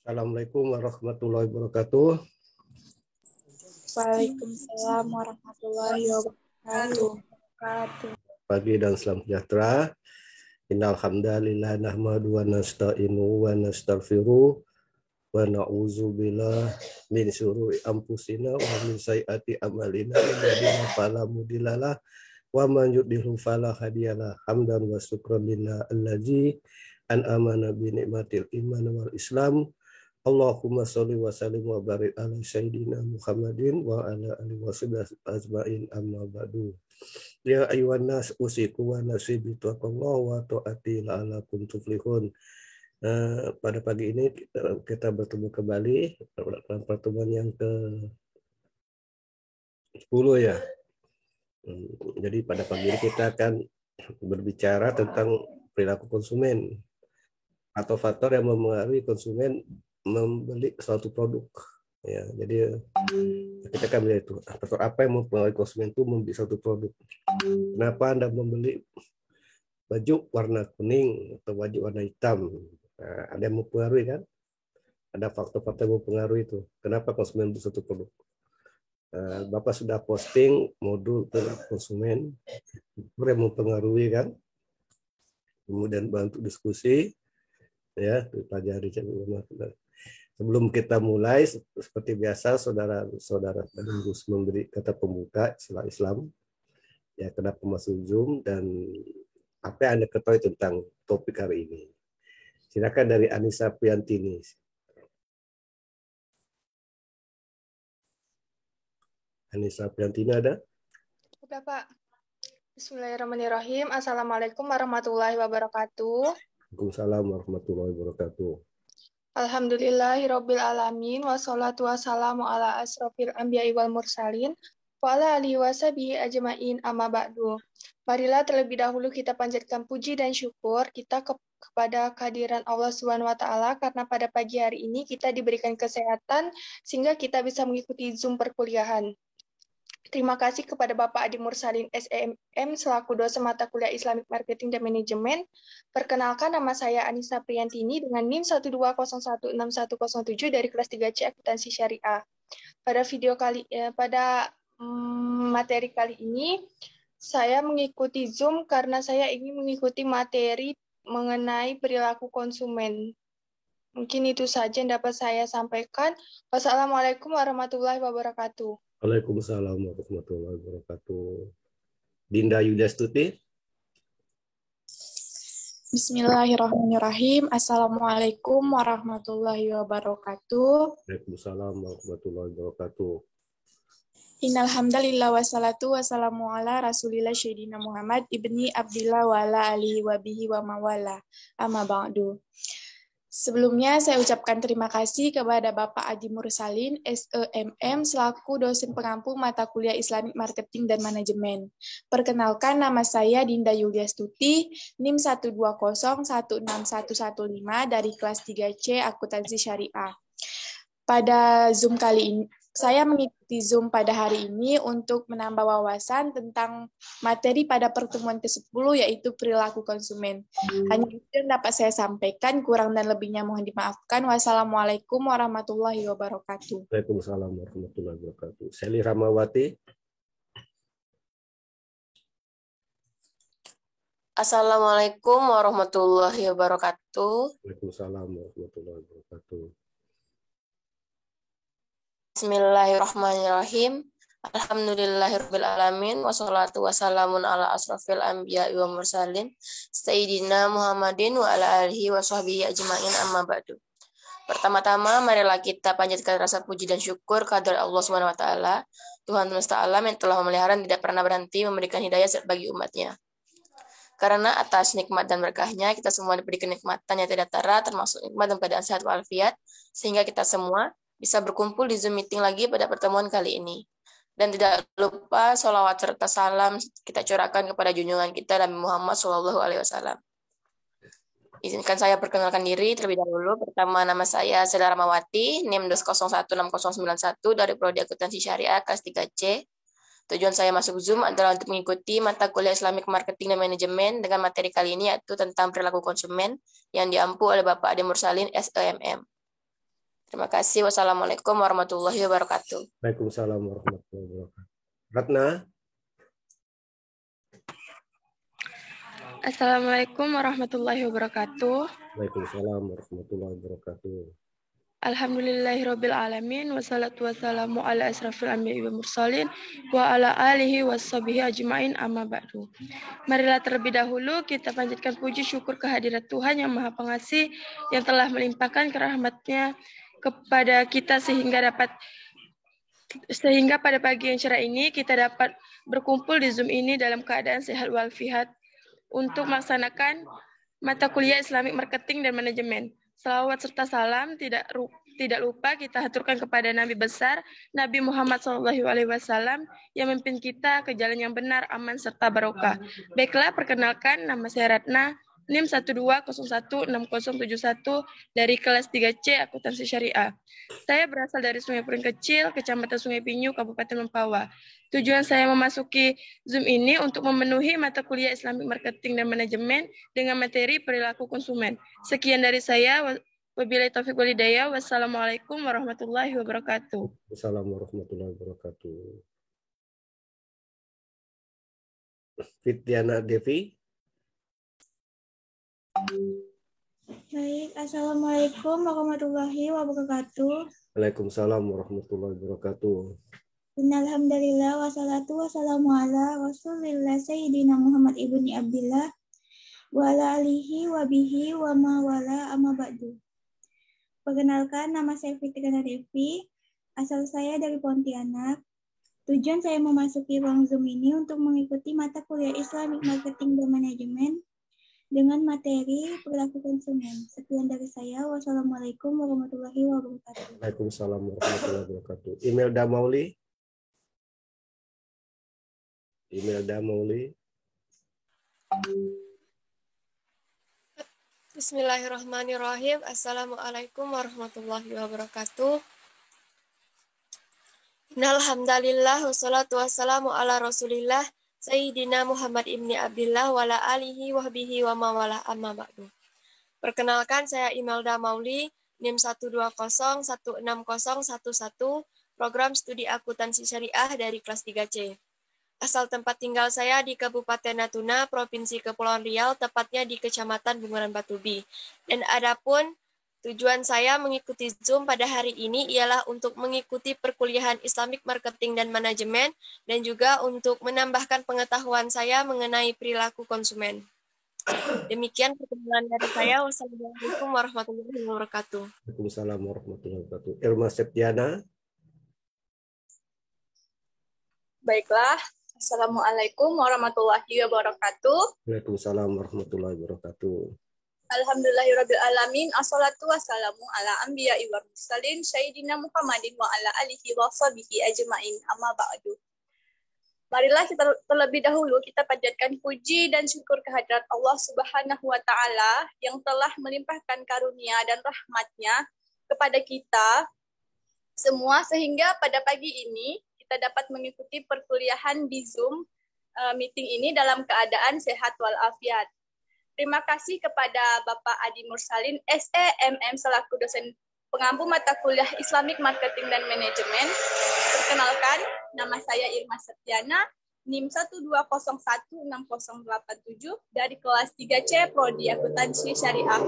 Assalamualaikum warahmatullahi wabarakatuh. Waalaikumsalam warahmatullahi wabarakatuh. Pagi dan salam sejahtera. Innal hamdalillah nahmadu wa nasta'inu wa nastaghfiru wa na'udzu billahi min syururi anfusina wa min sayyiati a'malina. Man yahdihillahu fala mudhillalah wa man yudhlil fala hadiyalah. Hamdan wa syukran lillah allazi an'amana bi ni'matil iman wal islam. Allahumma sholli wa sallim wa barik ala sayyidina Muhammadin wa ala alihi washabihi ajmain amma ba'du. Ya ayyuhan nas usiku wa nafsi bi taqwallah wa taati la'allakum tuflihun. Pada pagi ini kita bertemu kembali dalam pertemuan yang ke-10 ya. Jadi pada pagi ini kita akan berbicara tentang perilaku konsumen atau faktor yang mempengaruhi konsumen membeli suatu produk. Ya, jadi kita akan melihat itu faktor apa yang mempengaruhi konsumen itu membeli suatu produk. Kenapa Anda membeli baju warna kuning atau baju warna hitam? Nah, ada yang mempengaruhi kan? Ada faktor-faktor yang mempengaruhi itu. Kenapa konsumen membeli suatu produk? Bapak sudah posting modul tentang konsumen yang mempengaruhi kan? Kemudian bantu diskusi ya, pelajari. Sebelum kita mulai, seperti biasa, saudara-saudara harus memberi kata pembuka istilah Islam, ya kenapa masuk Zoom dan apa yang Anda ketahui tentang topik hari ini. Silakan dari Anissa Priantini. Anissa Priantini ada? Udah, Pak. Bismillahirrahmanirrahim. Assalamualaikum warahmatullahi wabarakatuh. Waalaikumsalam warahmatullahi wabarakatuh. Alhamdulillahirabbil alamin wassalatu wassalamu ala asrofil anbiya'i wal mursalin wa ala alihi washabihi ajmain amma ba'du. Marilah terlebih dahulu kita panjatkan puji dan syukur kita kepada kehadiran Allah Subhanahu wa taala karena pada pagi hari ini kita diberikan kesehatan sehingga kita bisa mengikuti Zoom perkuliahan. Terima kasih kepada Bapak Adi Mursalin SEMM selaku dosen mata kuliah Islamic Marketing dan Manajemen. Perkenalkan, nama saya Anissa Priantini dengan NIM 1201617 dari kelas 3C Akuntansi Syariah. Pada materi kali ini saya mengikuti Zoom karena saya ingin mengikuti materi mengenai perilaku konsumen. Mungkin itu saja yang dapat saya sampaikan. Wassalamualaikum warahmatullahi wabarakatuh. Waalaikumsalam warahmatullahi wabarakatuh. Dinda Yudastuti. Bismillahirrahmanirrahim. Assalamualaikum warahmatullahi wabarakatuh. Waalaikumsalam warahmatullahi wabarakatuh. Innal hamdalillah wassalatu wassalamu ala Rasulillah Sayyidina Muhammad ibni Abdillah wa ala alihi wa bihi wa mawala. Amma ba'du. Sebelumnya saya ucapkan terima kasih kepada Bapak Adi Mursalin SEMM selaku dosen pengampu mata kuliah Islamic Marketing dan Manajemen. Perkenalkan, nama saya Dinda Yuliastuti, NIM 120161115 dari kelas 3C Akuntansi Syariah. Pada Zoom kali ini, saya mengikuti Zoom pada hari ini untuk menambah wawasan tentang materi pada pertemuan ke-10 yaitu perilaku konsumen. Hanya itu yang dapat saya sampaikan, kurang dan lebihnya mohon dimaafkan. Wassalamualaikum warahmatullahi wabarakatuh. Waalaikumsalam warahmatullahi wabarakatuh. Seli Ramawati. Assalamualaikum warahmatullahi wabarakatuh. Waalaikumsalam warahmatullahi wabarakatuh. Bismillahirrahmanirrahim. Alhamdulillahirabbil alamin wassalatu wassalamun ala asrofil anbiya'i wa mursalin sayyidina Muhammadin wa ala alihi washabbihi ajmain amma ba'du. Pertama-tama marilah kita panjatkan rasa puji dan syukur kehadirat Allah Subhanahu wa taala, Tuhan semesta alam yang telah memelihara dan tidak pernah berhenti memberikan hidayah bagi umatnya. Karena atas nikmat dan berkahnya kita semua diberi kenikmatan yang tidak tara, termasuk nikmat dan keadaan sehat walafiat, sehingga kita semua bisa berkumpul di Zoom meeting lagi pada pertemuan kali ini. Dan tidak lupa sholawat serta salam kita curahkan kepada junjungan kita Nabi Muhammad SAW. Izinkan saya perkenalkan diri terlebih dahulu. Pertama, nama saya Sela Ramawati, NIM 2016091 dari Prodi Akuntansi Syariah kelas 3C. Tujuan saya masuk Zoom adalah untuk mengikuti mata kuliah Islamic Marketing dan Manajemen dengan materi kali ini yaitu tentang perilaku konsumen yang diampu oleh Bapak Adi Mursalin SEMM. Terima kasih. Wassalamualaikum warahmatullahi wabarakatuh. Waalaikumsalam warahmatullahi wabarakatuh. Ratna. Assalamualaikum warahmatullahi wabarakatuh. Waalaikumsalam warahmatullahi wabarakatuh. Alhamdulillahirabbil alamin wassalatu wassalamu ala asrofil anbiya'i wal mursalin wa ala alihi washabihi ajmain amma ba'du. Marilah terlebih dahulu kita panjatkan puji syukur kehadirat Tuhan yang Maha Pengasih yang telah melimpahkan rahmat-Nya kepada kita sehingga pada pagi yang cerah ini kita dapat berkumpul di Zoom ini dalam keadaan sehat walafiat untuk melaksanakan mata kuliah Islamic Marketing dan Manajemen. Salawat serta salam tidak lupa kita haturkan kepada Nabi besar Nabi Muhammad SAW yang memimpin kita ke jalan yang benar, aman serta barokah. Baiklah, perkenalkan, nama saya Ratna, NIM 1201671 dari kelas 3C Akuntansi Syariah. Saya berasal dari Sungai Puring Kecil, Kecamatan Sungai Pinyu, Kabupaten Mempawah. Tujuan saya memasuki Zoom ini untuk memenuhi mata kuliah Islamic Marketing dan Manajemen dengan materi perilaku konsumen. Sekian dari saya. Wabillahi taufiq wal hidayah. Wassalamualaikum warahmatullahi wabarakatuh. Wassalamualaikum warahmatullahi wabarakatuh. Fitdiana Devi. Baik, Assalamualaikum warahmatullahi wabarakatuh. Waalaikumsalam warahmatullahi wabarakatuh. Innalhamdulillah wassalatu wassalamu ala Rasulillah Sayyidina Muhammad ibni Abdillah wa ala alihi wa bihi wa ma wala amma ba'du. Perkenalkan, nama saya Fitdiana Devi, asal saya dari Pontianak. Tujuan saya memasuki ruang Zoom ini untuk mengikuti mata kuliah Islamic Marketing dan Manajemen dengan materi perilaku konsumen. Sekian dari saya. Wassalamualaikum warahmatullahi wabarakatuh. Waalaikumsalam warahmatullahi wabarakatuh. Imelda Mauli. Bismillahirrahmanirrahim. Assalamualaikum warahmatullahi wabarakatuh. Innalhamdalillah wassalatu wassalamu ala Rasulillah Sayyidina Muhammad ibni Abdillah wa ala alihi wa bihi wa mawala amma ba'du. Perkenalkan, saya Imelda Mauli, NIM 120160111, Program Studi Akuntansi Syariah dari kelas 3C. Asal tempat tinggal saya di Kabupaten Natuna, Provinsi Kepulauan Riau, tepatnya di Kecamatan Bunguran Batubi. Dan adapun tujuan saya mengikuti Zoom pada hari ini ialah untuk mengikuti perkuliahan Islamic Marketing dan Manajemen dan juga untuk menambahkan pengetahuan saya mengenai perilaku konsumen. Demikian perkenalan dari saya. Wassalamualaikum warahmatullahi wabarakatuh. Waalaikumsalam warahmatullahi wabarakatuh. Irma Septiana. Baiklah. Assalamualaikum warahmatullahi wabarakatuh. Waalaikumsalam warahmatullahi wabarakatuh. Alhamdulillahirabbil alamin. Assalatu wassalamu ala anbiya'i wal mursalin sayyidina Muhammadin wa ala alihi wa sahbihi ajmain. Amma ba'du. Marilah kita terlebih dahulu kita panjatkan puji dan syukur kehadirat Allah Subhanahu wa taala yang telah melimpahkan karunia dan rahmat-Nya kepada kita semua sehingga pada pagi ini kita dapat mengikuti perkuliahan di Zoom meeting ini dalam keadaan sehat walafiat. Terima kasih kepada Bapak Adi Mursalin, SEMM selaku dosen pengampu mata kuliah Islamic Marketing dan Manajemen. Perkenalkan, nama saya Irma Septiana, NIM 120160187 dari kelas 3C Prodi Akuntansi Syariah.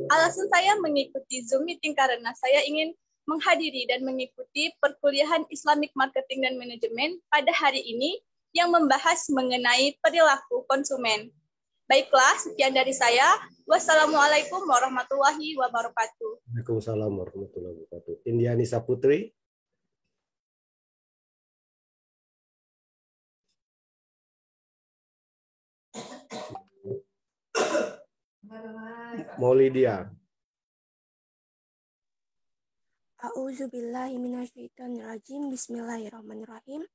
Alasan saya mengikuti Zoom meeting karena saya ingin menghadiri dan mengikuti perkuliahan Islamic Marketing dan Manajemen pada hari ini yang membahas mengenai perilaku konsumen. Baiklah, sekian dari saya. Wassalamualaikum warahmatullahi wabarakatuh. Waalaikumsalam warahmatullahi wabarakatuh. Indiani Saputri. Maulidia. A'udzubillahi minasyaitonirrajim. Bismillahirrahmanirrahim.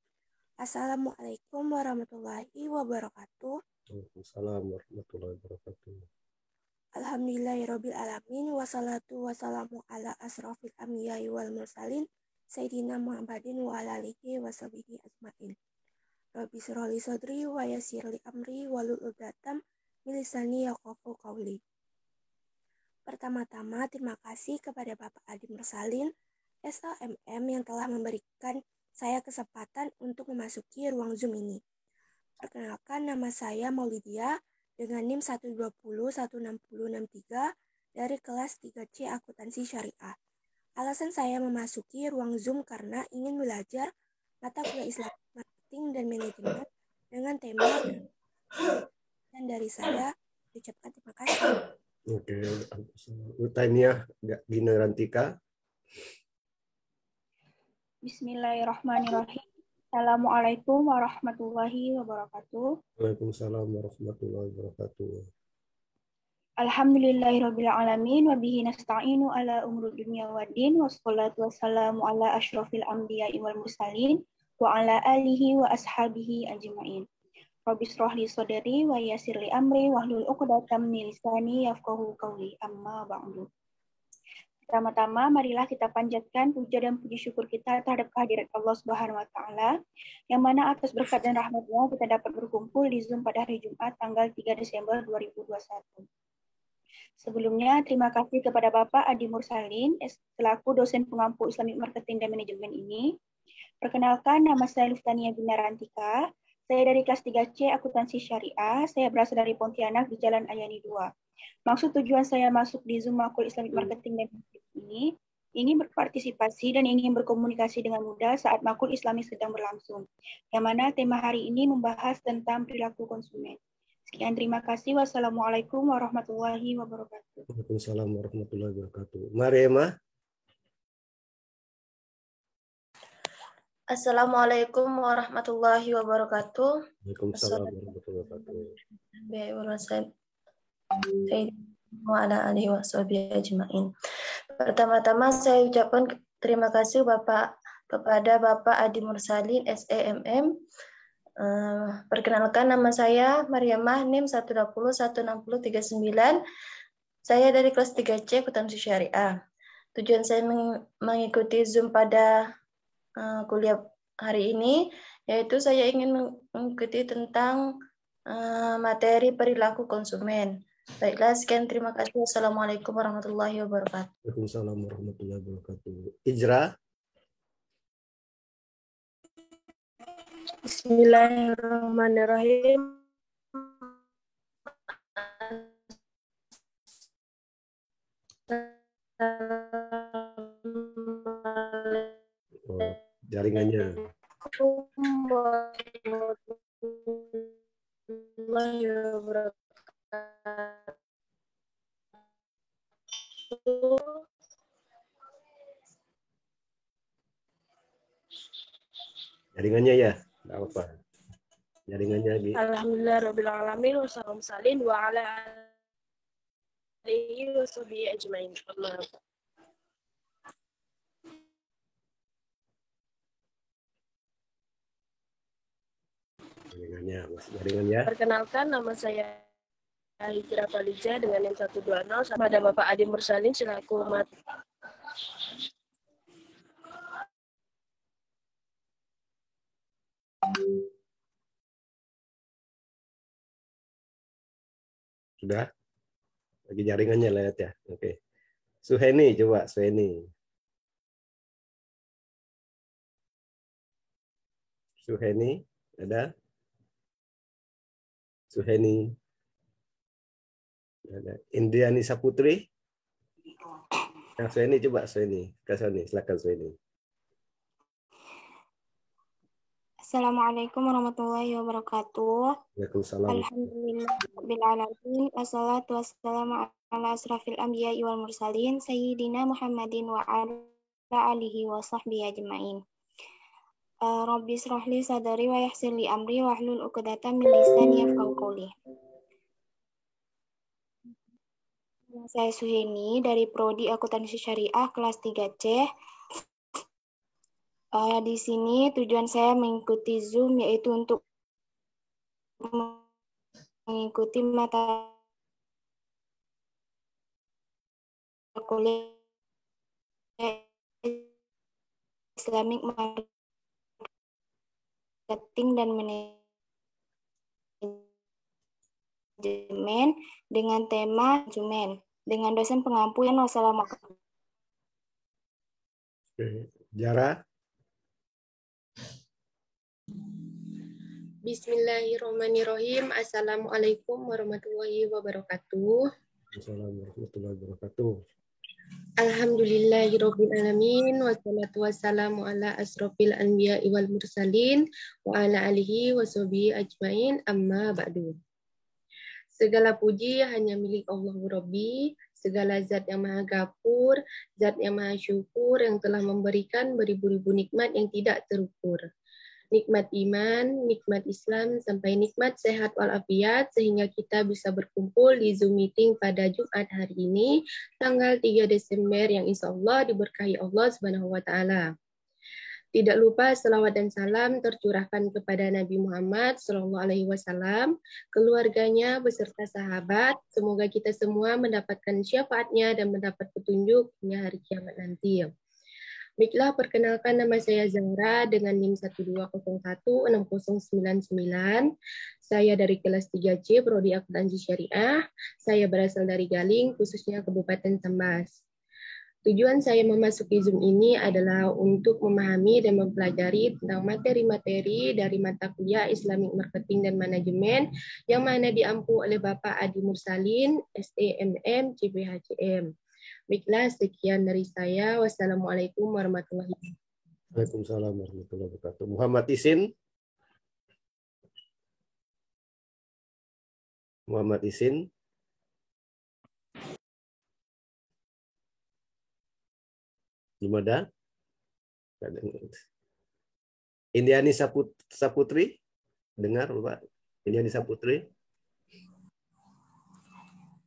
Assalamualaikum warahmatullahi wabarakatuh. Waalaikumsalam warahmatullahi wabarakatuh. Alhamdulillahirabbil alamin wassalatu wassalamu ala asrofil anbiya'i wal mursalin Sayyidina Muhammadin wa ala alihi wa sahbihi ajmain. Rabbi shrah li sadri wa yassir li amri wahlul 'uqdatam min lisani yafqahu qawli. Pertama-tama, terima kasih kepada Bapak Adi Mursalin, SAMM yang telah memberikan saya kesempatan untuk memasuki ruang Zoom ini. Perkenalkan, nama saya Maulidia dengan NIM 120-16063 dari kelas 3C Akuntansi Syariah. Alasan saya memasuki ruang Zoom karena ingin belajar mata kuliah Islam Marketing dan Manajemen dengan tema dan dari saya ucapkan terima kasih. Oke, Utaimiyah Gina Rantika. Bismillahirrahmanirrahim. Assalamualaikum warahmatullahi wabarakatuh. Waalaikumsalam warahmatullahi wabarakatuh. Alhamdulillahirabbil alamin wa bihi nasta'inu ala umuri dunya waddin wassalatu wassalamu ala asyrofil anbiya'i wal mursalin wa ala alihi wa ashabihi ajma'in. Rabbi shrah li sadri wa yassir li amri wahlul 'uqdatam min lisani yafqahu qawli. Amma ba'du. Pertama-tama, marilah kita panjatkan puja dan puji syukur kita terhadap kehadirat Allah Subhanahu wa Ta'ala, yang mana atas berkat dan rahmat-Nya kita dapat berkumpul di Zoom pada hari Jumat tanggal 3 Desember 2021. Sebelumnya, terima kasih kepada Bapak Adi Mursalin selaku dosen pengampu Islamic Marketing dan Manajemen ini. Perkenalkan, nama saya Luftania Gina Rantika. Saya dari kelas 3C Akuntansi Syariah. Saya berasal dari Pontianak di Jalan Ayani 2. Maksud tujuan saya masuk di Zoom Makul Islamic Marketing dan Manajemen ini ingin berpartisipasi dan ingin berkomunikasi dengan mudah saat Makul Islami sedang berlangsung. Yang mana tema hari ini membahas tentang perilaku konsumen. Sekian, terima kasih. Wassalamualaikum warahmatullahi wabarakatuh. Waalaikumsalam warahmatullahi wabarakatuh. Mari, Emma. Assalamualaikum warahmatullahi wabarakatuh. Waalaikumsalam warahmatullahi wabarakatuh. Pertama-tama saya ucapkan terima kasih kepada Bapak Adi Mursalin SAMM. Perkenalkan, nama saya Mariamah NIM 120-16039. Saya dari kelas 3C Akuntansi Syariah. Tujuan saya mengikuti Zoom pada kuliah hari ini yaitu saya ingin mengikuti tentang materi perilaku konsumen. Baiklah, sekian, terima kasih. Assalamualaikum warahmatullahi wabarakatuh. Waalaikumsalam warahmatullahi wabarakatuh. Ijra. Bismillahirrahmanirrahim. Jaringannya. Jaringannya ya, nggak apa-apa. Jaringannya di. Alhamdulillahirabbil alamin wassalamu salin wa ala alihi washabihi ajmain. Jaringannya. Perkenalkan, nama saya Hijrah Faliza dengan NIM 120 sama ada Bapak Adi Mursalin selaku Sudah? Lagi jaringannya lihat ya. Oke. Suheni, coba Suheni. Suheni, ada? Suheni. Ada. Indriani Saputri. Nah, Suheni, coba Suheni. Kasani, silakan Suheni. Assalamualaikum warahmatullahi wabarakatuh. Waalaikumsalam. Alhamdulillahirabbil alamin wassalatu wassalamu ala asrafil anbiya'i wal mursalin sayyidina Muhammadin wa ala alihi wa sahbihi ajmain. Rabbi shrah li sadri wa yassir li amri wahlul 'uqdatam min lisani yafqahu qawli. Saya Suheni dari Prodi Akuntansi Syariah kelas 3C. Di sini tujuan saya mengikuti Zoom yaitu untuk mengikuti mata kuliah Islamic Marketing dan Manajemen dengan tema konsumen. dengan dosen pengampu yang wassalamualaikum. Jara. Bismillahirrahmanirrahim. Assalamualaikum warahmatullahi wabarakatuh. Assalamualaikum warahmatullahi wabarakatuh. Alhamdulillahirabbil alamin wassalatu wassalamu ala asrofil anbiya'i wal mursalin wa ala alihi washabihi ajmain amma ba'du. Segala puji hanya milik Allah Rabbi, segala zat yang maha gafur, zat yang maha syukur yang telah memberikan beribu-ribu nikmat yang tidak terukur. Nikmat iman, nikmat Islam, sampai nikmat sehat walafiat sehingga kita bisa berkumpul di Zoom meeting pada Jumat hari ini, tanggal 3 Desember yang insya Allah diberkahi Allah Subhanahu wa Ta'ala. Tidak lupa selawat dan salam tercurahkan kepada Nabi Muhammad SAW, keluarganya beserta sahabat. Semoga kita semua mendapatkan syafaatnya dan mendapat petunjuk hingga hari kiamat nanti. Baiklah, perkenalkan nama saya Zahra dengan NIM 1201699. Saya dari kelas 3C, Prodi Akuntansi Syariah. Saya berasal dari Galing, khususnya Kabupaten Sambas. Tujuan saya memasuki Zoom ini adalah untuk memahami dan mempelajari tentang materi-materi dari mata kuliah Islamic Marketing dan Manajemen yang mana diampu oleh Bapak Adi Mursalin, STMM, CPHCM. Baiklah, sekian dari saya. Wassalamualaikum warahmatullahi wabarakatuh. Waalaikumsalam warahmatullahi wabarakatuh. Muhammad Isin. Muhammad Isin. Belum ada? Indiani Saputri. Dengar, Bapak? Indiani Saputri.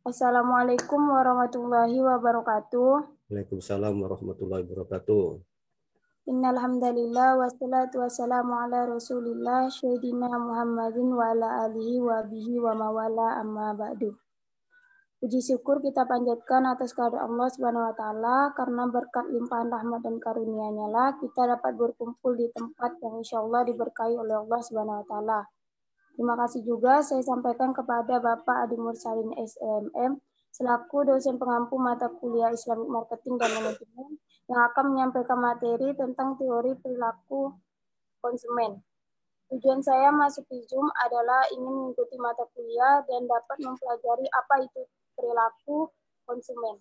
Assalamualaikum warahmatullahi wabarakatuh. Waalaikumsalam warahmatullahi wabarakatuh. Innal hamdalillah wassalatu wassalamu ala Rasulillah sayyidina Muhammadin wa ala alihi wa bihi wa mawala amma ba'du. Puji syukur kita panjatkan atas kehadirat Allah Subhanahu wa taala karena berkat limpahan rahmat dan karunia-Nya lah kita dapat berkumpul di tempat yang insyaallah diberkahi oleh Allah Subhanahu wa taala. Terima kasih juga saya sampaikan kepada Bapak Adi Mursalin SMM selaku dosen pengampu mata kuliah Islamic Marketing dan Manajemen yang akan menyampaikan materi tentang teori perilaku konsumen. Tujuan saya masuk di Zoom adalah ingin mengikuti mata kuliah dan dapat mempelajari apa itu perilaku konsumen.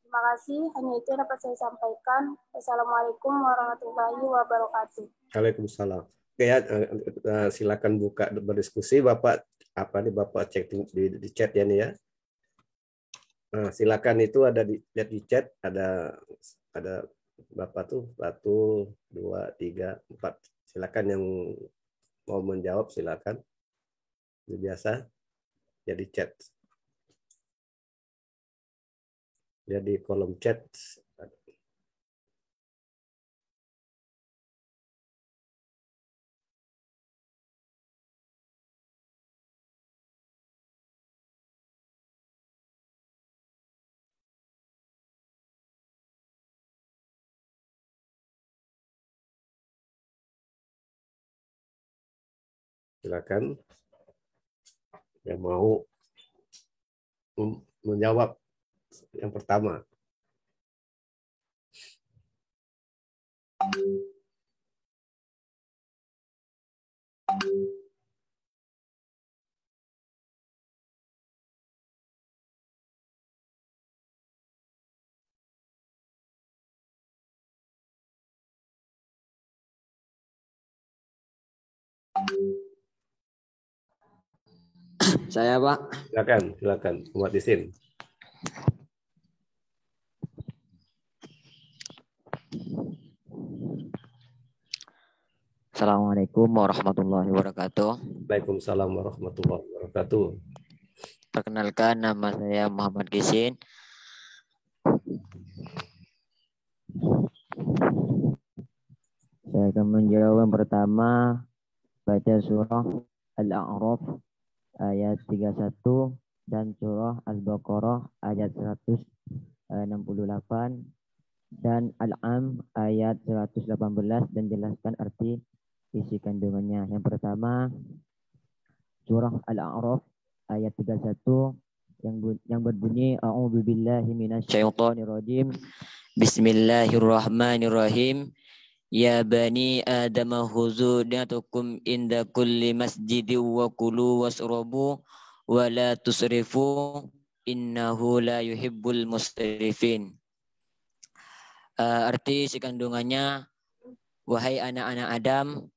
Terima kasih, hanya itu yang dapat saya sampaikan. Assalamualaikum warahmatullahi wabarakatuh. Waalaikumsalam. Oke ya, silakan buka berdiskusi. Bapak Bapak cek di chat ya nih ya. Nah, silakan itu ada lihat di chat ada Bapak tuh 1, 2, 3, 4. Silakan yang mau menjawab silakan. Seperti biasa ya di chat. Lihat di kolom chat. Silakan yang mau menjawab yang pertama. Saya, Pak. Silakan, Muhammad Isin. Assalamualaikum warahmatullahi wabarakatuh. Waalaikumsalam warahmatullahi wabarakatuh. Perkenalkan, nama saya Muhammad Isin. Saya akan menjawab yang pertama, baca surah Al-A'raf ayat 31 dan surah Al-Baqarah ayat 168 dan Al-Am ayat 118 dan jelaskan arti isi kandungannya. Yang pertama, surah Al-A'raf ayat 31 yang berbunyi a'udzubillahi minasyaitonirrajim. Bismillahirrahmanirrahim. Ya bani Adam khuzu zinatakum inda kulli masjidin wa kulu wasrabu wa la tusrifu innahu la yuhibbul musrifin. Arti sekandungannya, wahai anak-anak Adam,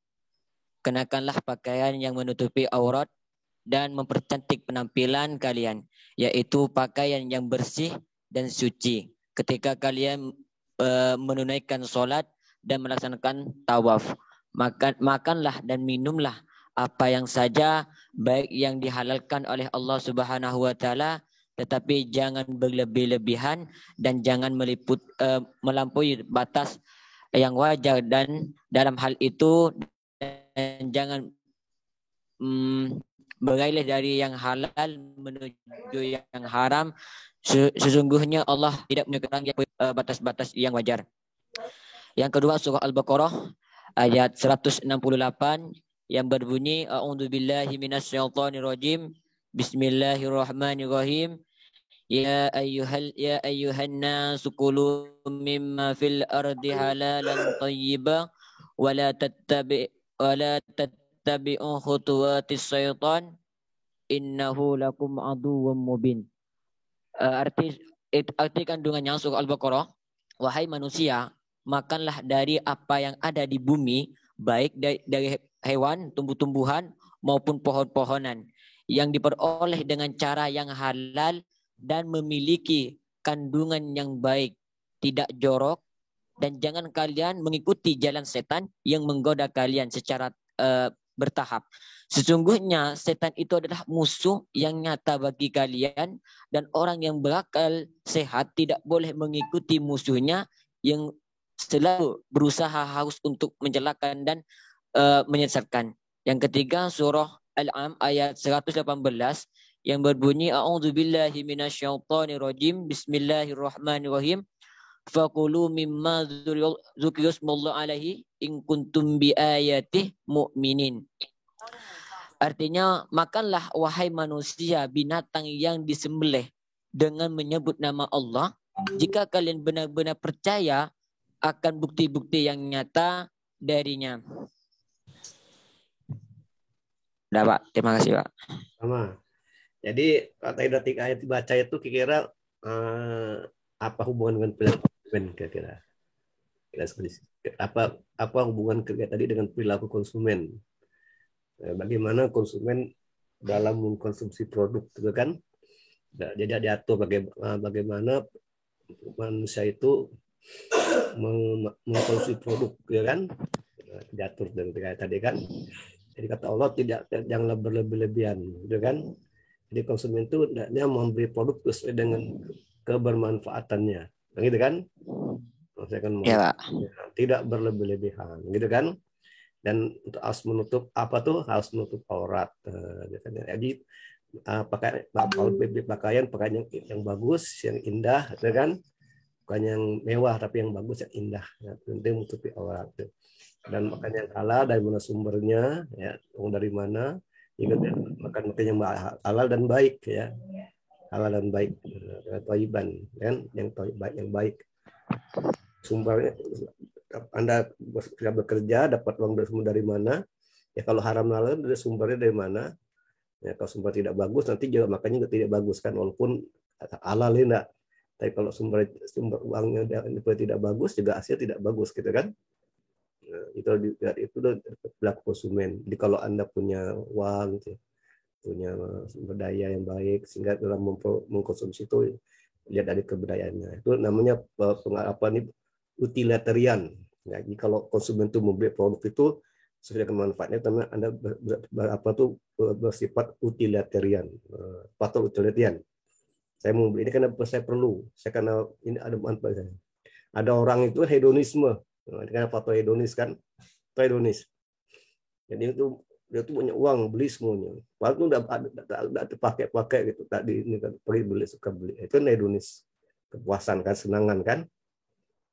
kenakanlah pakaian yang menutupi aurat dan mempercantik penampilan kalian, yaitu pakaian yang bersih dan suci ketika kalian menunaikan sholat dan melaksanakan tawaf. Makanlah dan minumlah apa yang saja, baik yang dihalalkan oleh Allah Subhanahu wa taala, tetapi jangan berlebih-lebihan dan jangan melampaui batas yang wajar dan dalam hal itu, dan jangan beralih dari yang halal menuju yang haram. Sesungguhnya Allah tidak menyukai batas-batas yang wajar. Yang kedua, surah Al-Baqarah ayat 168 yang berbunyi a'udzubillahi minasyaitonirrajim. Bismillahirrahmanirrahim. Ya ayyuhan nasu kulu mimma fil ardi halalan thayyiban wa la tattabi'u khutuwatis syaitan innahu lakum aduwwum mubin. Arti kandungannya surah Al-Baqarah, wahai manusia, makanlah dari apa yang ada di bumi, baik dari hewan, tumbuh-tumbuhan maupun pohon-pohonan, yang diperoleh dengan cara yang halal dan memiliki kandungan yang baik, tidak jorok, dan jangan kalian mengikuti jalan setan yang menggoda kalian secara bertahap. Sesungguhnya setan itu adalah musuh yang nyata bagi kalian, dan orang yang berakal sehat tidak boleh mengikuti musuhnya yang selalu berusaha haus untuk mencelakakan dan menyesatkan. Yang ketiga, surah Al-Am ayat 118 yang berbunyi a'udzubillahi minasyaitonirrajim. Bismillahirrahmanirrahim. Fakulu mimma dzukirasmallahu alaihi in kuntum bi ayatihi mu'minin. Artinya, makanlah wahai manusia binatang yang disembelih dengan menyebut nama Allah jika kalian benar-benar percaya akan bukti-bukti yang nyata darinya. Udah, Pak. Terima kasih, Pak. Sama. Jadi tadi ayat dibaca itu kira-kira apa hubungan dengan perilaku konsumen kira-kira? Apa hubungan kerja tadi dengan perilaku konsumen? Bagaimana konsumen dalam mengkonsumsi produk, gitu kan? Jadi diatur bagaimana manusia itu mengkonsumsi produk, ya kan? Diatur dari tadi kan. Jadi kata Allah janganlah berlebih-lebihan, gitu kan? Jadi konsumen itu dia membeli produk sesuai dengan kebermanfaatannya, gitu kan? Ya, Pak. Tidak berlebih-lebihan, gitu kan? Dan harus menutup harus menutup aurat. Jadi pakaian yang bagus, yang indah, gitu kan? Bukan yang mewah tapi yang bagus, yang indah. Penting menutupi aurat. Dan makan yang halal, dari mana sumbernya, ya, dari mana? Ingat ya, makan yang halal dan baik, ya, halal dan baik, thayyiban, kan? Yang baik. Sumbernya, Anda sudah bekerja, dapat uang dari mana? Ya kalau haram halal, dari sumbernya dari mana? Ya kalau sumber tidak bagus, nanti juga makannya juga tidak bagus kan, walaupun halal enggak. Tapi kalau sumber uangnya tidak bagus, juga hasil tidak bagus, gitu kan? Itu perilaku konsumen. Jadi kalau Anda punya uang, punya sumber daya yang baik, sehingga dalam mengkonsumsi itu lihat dari kebudayaannya. Itu namanya utilitarian. Jadi kalau konsumen itu membeli produk itu sesuai dengan manfaatnya, karena Anda bersifat utilitarian, faktor utilitarian. Saya mau beli ini karena saya perlu, karena ini ada manfaat saya. Ada orang itu hedonisme, karena faktor hedonis kan, hedonis. Jadi itu dia tuh punya uang, beli semuanya. Padahal itu udah pakai gitu. Tadi ini kan pergi beli, suka beli. Itu kan hedonis, kepuasan kan, senangan kan,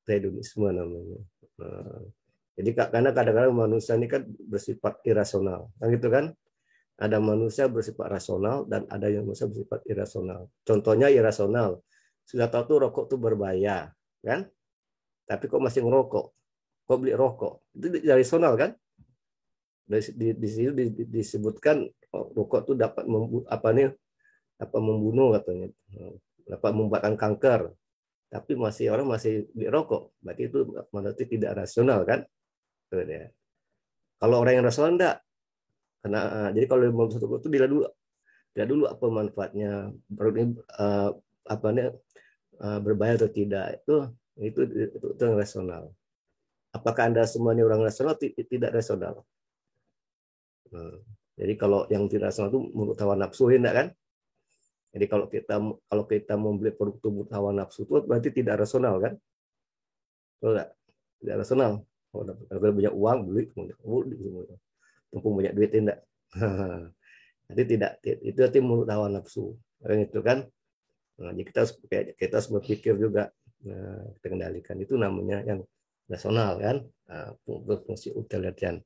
hedonisme namanya. Jadi karena kadang-kadang manusia ini kan bersifat irasional, kan gitu kan. Ada manusia bersifat rasional dan ada yang manusia bersifat irasional. Contohnya irasional. Sudah tahu tuh rokok tuh berbahaya, kan? Tapi kok masih ngerokok? Kok beli rokok? Itu irasional kan? Di sini disebutkan rokok tuh dapat membunuh katanya, dapat membuatkan kanker. Tapi orang masih beli rokok. Berarti itu berarti tidak rasional kan? Kalau orang yang rasional enggak. Karena jadi kalau mau rokok itu dilihat dulu apa manfaatnya, berbahaya atau tidak, itu yang rasional. Apakah Anda semuanya orang rasional? Tidak rasional. Jadi kalau yang tidak rasional itu menurut hawa nafsu, enggak kan? Jadi kalau kita membeli produk tubuh hawa nafsu itu berarti tidak rasional kan? Tidak rasional. Kalau banyak uang beli, mumpung banyak duit tidak. Jadi tidak, itu arti menurut hawa nafsu. Itu kan. Nah, jadi kita harus berpikir juga, kita kendalikan. Itu namanya yang rasional kan, fungsi utilitarian.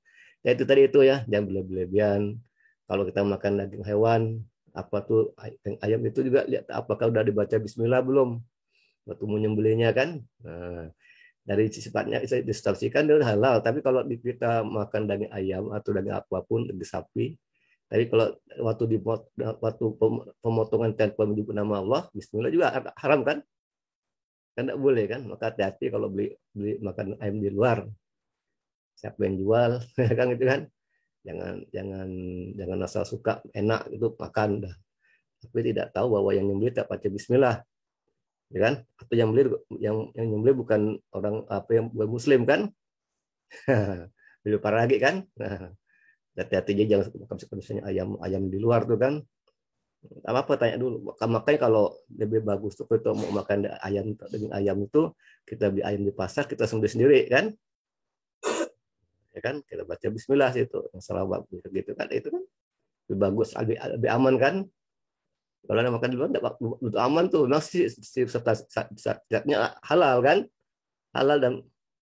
Ya itu tadi itu ya, jangan berlebihan. Kalau kita makan daging hewan, apa tuh ayam itu juga lihat apakah udah dibaca bismillah belum waktu menyembelihnya kan. Nah, dari sifatnya bisa disaksikan dia halal, tapi kalau kita makan daging ayam atau daging apapun, daging sapi, tapi kalau waktu pemotongan tanpa menyebut nama Allah, bismillah juga haram kan? Kan tidak boleh kan? Maka hati-hati kalau beli makan ayam di luar. Siapa yang jual kan gitu kan? Jangan asal suka enak itu makan dah. Tapi tidak tahu bahwa yang nyembelih tak baca bismillah. Ya kan? Atau yang nyembelih bukan orang yang bukan muslim kan? Lebih parah lagi kan? Nah, hati-hati aja jangan makan misalnya ayam di luar tuh kan. Apa tanya dulu. Makanya kalau lebih bagus tuh kita mau makan daging ayam itu kita beli ayam di pasar, kita sembelih sendiri kan? Ya kan, kita baca bismillah situ, salawat gitu kan, itu kan lebih bagus, lebih aman kan. Kalau Anda makan di luar untuk aman tuh, memang serta halal kan, halal dan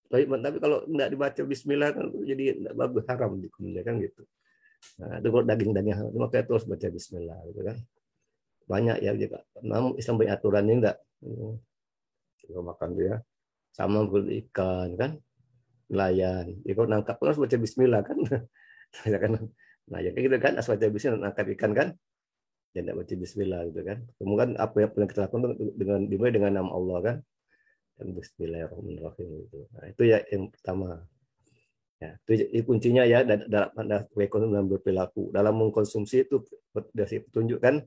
tapi kalau nggak dibaca bismillah kan jadi nggak bagus, haram dikumnya kan gitu. Nah, itu kalau daging-daging halal makanya terus baca bismillah gitu kan. Banyak ya juga. Namun Islam banyak aturannya enggak. Kalau makan dia sama ikan kan. Nelayan, ya kalau nangkap harus baca bismillah kan, nah ya kayak gitu kan, asal baca bismillah nangkap ikan kan, dan tidak baca bismillah gitu kan. Kemudian apa yang kita lakukan dimulai dengan nama Allah kan, dan bismillahirrahmanirrahim gitu. Nah, itu ya yang pertama. Ya, itu kuncinya ya dalam ekonomi dan berperilaku. Dalam mengkonsumsi itu dari petunjuk kan,